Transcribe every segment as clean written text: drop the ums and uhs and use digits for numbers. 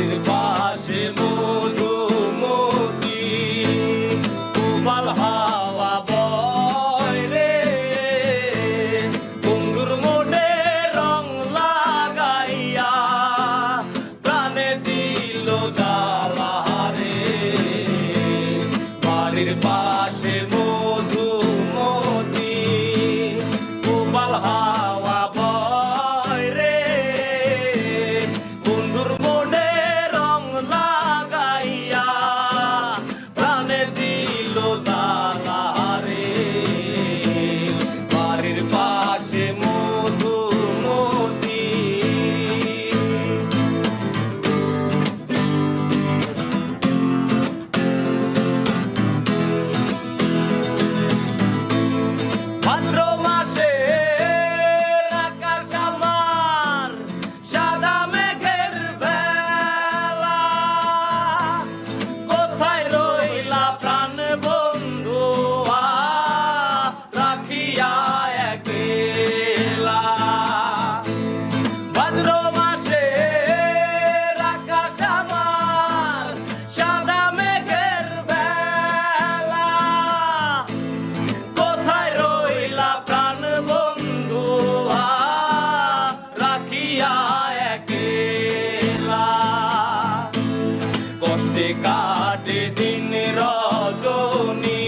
বাড়ির পাশে মধুমতি উবাল হাওয়া বয় রে বন্ধুর মনে রং লাগাইয়া প্রাণে দিল জ্বালা রে বাড়ির পাশে মধুমতি উবাল হাওয়া বয় রে বন্ধুর মনে রং লাগাইয়া প্রাণে দিল জ্বালা রে বাড়ির পাশে মধুমতি ভাদ্র মাসে আকাশ আমার সাদা মেঘের বেলা কোথায় রইলা প্রাণ বন্ধু রাখিয়া একলা ভাদ্র মাসে আকাশ আমার সাদা মেঘের বেলা কোথায় রইলা প্রাণ বন্ধু রাখিয়া একলা কষ্টে কাটে দিন রজনী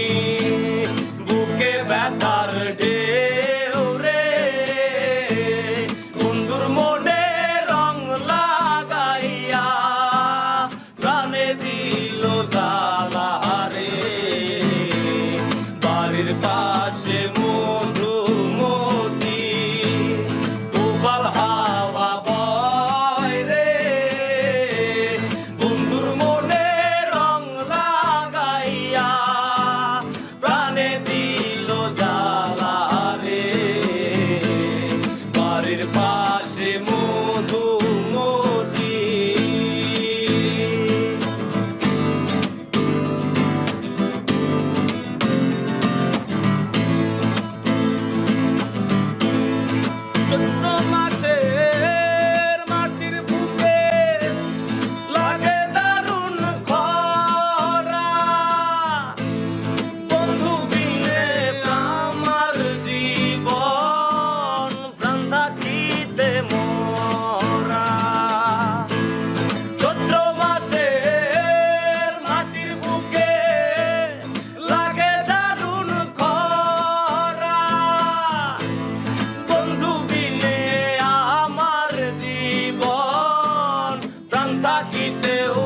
বুকে ব্যথার ঢেউ রে বন্ধুর মনে রং লাগাইয়া প্রাণে দিল জ্বালা রে বাড়ির পাশে মধুমতি উবাল হাওয়া বয় রে বন্ধুর মনে রং লাগাইয়া প্রাণে দিল জ্বালা রে বাড়ির পাশে মধুমতি চৈত্র মাসের মাটির বুকে লাগে দারুণ খরা বন্ধু বিনে আমার জীবন প্রাণ থাকিতে মরা চৈত্র মাসের মাটির বুকে লাগে দারুণ খরা বন্ধু বিনে আমার জীবন প্রাণ থাকিতেও